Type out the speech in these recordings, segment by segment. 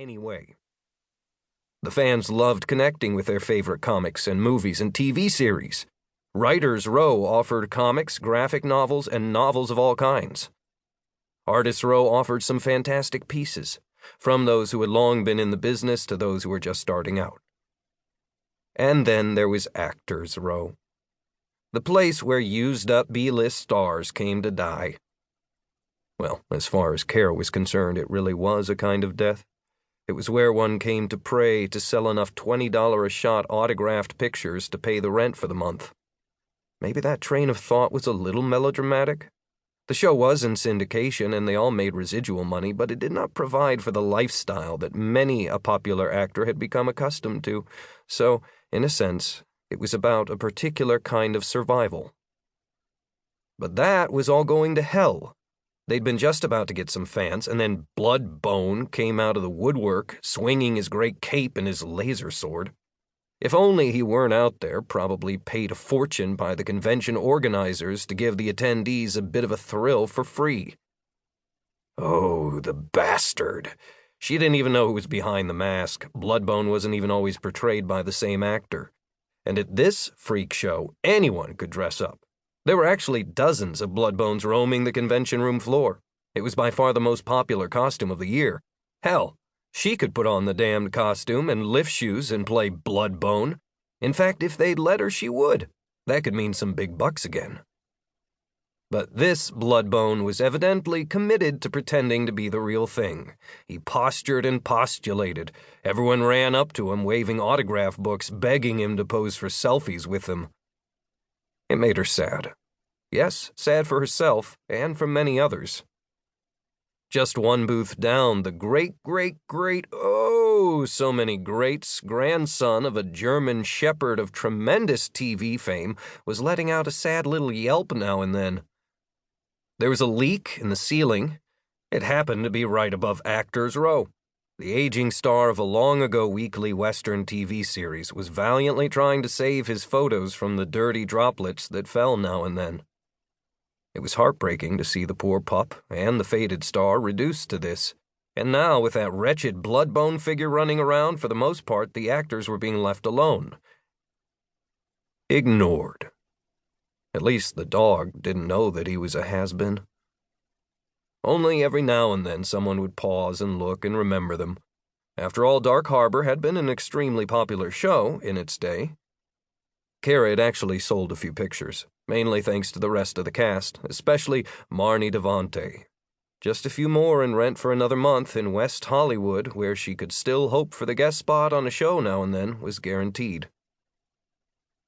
any way. The fans loved connecting with their favorite comics and movies and TV series. Writers' Row offered comics, graphic novels, and novels of all kinds. Artists' Row offered some fantastic pieces, from those who had long been in the business to those who were just starting out. And then there was Actors' Row, the place where used-up B-list stars came to die. Well, as far as Kara was concerned, it really was a kind of death. It was where one came to pray to sell enough $20-a-shot autographed pictures to pay the rent for the month. Maybe that train of thought was a little melodramatic. The show was in syndication and they all made residual money, but it did not provide for the lifestyle that many a popular actor had become accustomed to. So, in a sense, it was about a particular kind of survival. But that was all going to hell. They'd been just about to get some fans, and then Bloodbone came out of the woodwork, swinging his great cape and his laser sword. If only he weren't out there, probably paid a fortune by the convention organizers to give the attendees a bit of a thrill for free. Oh, the bastard. She didn't even know who was behind the mask. Bloodbone wasn't even always portrayed by the same actor. And at this freak show, anyone could dress up. There were actually dozens of Bloodbones roaming the convention room floor. It was by far the most popular costume of the year. Hell, she could put on the damned costume and lift shoes and play Bloodbone. In fact, if they'd let her, she would. That could mean some big bucks again. But this Bloodbone was evidently committed to pretending to be the real thing. He postured and postulated. Everyone ran up to him, waving autograph books, begging him to pose for selfies with them. It made her sad. Yes, sad for herself and for many others. Just one booth down, the so many greats, grandson of a German shepherd of tremendous TV fame was letting out a sad little yelp now and then. There was a leak in the ceiling. It happened to be right above Actors' Row. The aging star of a long-ago weekly Western TV series was valiantly trying to save his photos from the dirty droplets that fell now and then. It was heartbreaking to see the poor pup and the faded star reduced to this. And now, with that wretched Bloodbone figure running around, for the most part, the actors were being left alone. Ignored. At least the dog didn't know that he was a has-been. Only every now and then someone would pause and look and remember them. After all, Dark Harbor had been an extremely popular show in its day. Kara had actually sold a few pictures, mainly thanks to the rest of the cast, especially Marnie Davante. Just a few more in rent for another month in West Hollywood, where she could still hope for the guest spot on a show now and then, was guaranteed.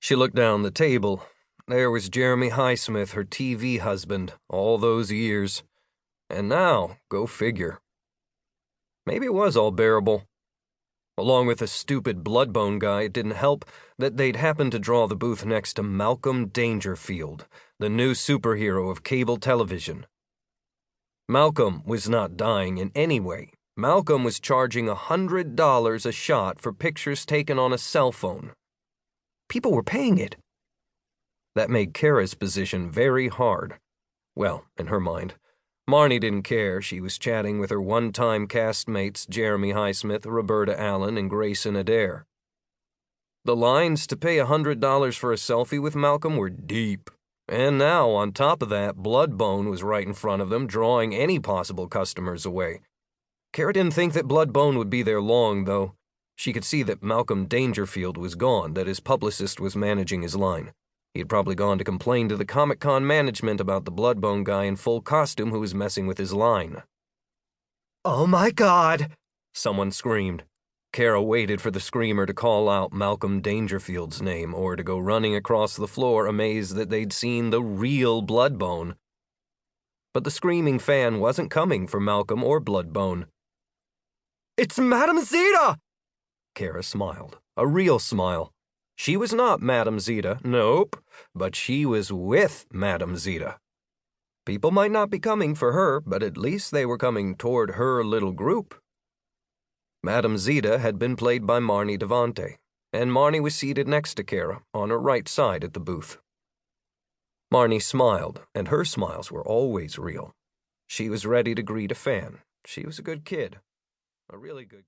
She looked down the table. There was Jeremy Highsmith, her TV husband, all those years. And now, go figure. Maybe it was all bearable. Along with the stupid Bloodbone guy, it didn't help that they'd happened to draw the booth next to Malcolm Dangerfield, the new superhero of cable television. Malcolm was not dying in any way. Malcolm was charging $100 a shot for pictures taken on a cell phone. People were paying it. That made Kara's position very hard. Well, in her mind. Marnie didn't care. She was chatting with her one-time castmates Jeremy Highsmith, Roberta Allen, and Grayson Adair. The lines to pay $100 for a selfie with Malcolm were deep. And now, on top of that, Bloodbone was right in front of them, drawing any possible customers away. Kara didn't think that Bloodbone would be there long, though. She could see that Malcolm Dangerfield was gone, that his publicist was managing his line. He had probably gone to complain to the Comic-Con management about the Bloodbone guy in full costume who was messing with his line. "Oh my God!" someone screamed. Kara waited for the screamer to call out Malcolm Dangerfield's name or to go running across the floor amazed that they'd seen the real Bloodbone. But the screaming fan wasn't coming for Malcolm or Bloodbone. "It's Madame Zeta!" Kara smiled, a real smile. She was not Madame Zeta, nope, but she was with Madame Zeta. People might not be coming for her, but at least they were coming toward her little group. Madame Zeta had been played by Marnie Davante, and Marnie was seated next to Kara, on her right side at the booth. Marnie smiled, and her smiles were always real. She was ready to greet a fan. She was a good kid. A really good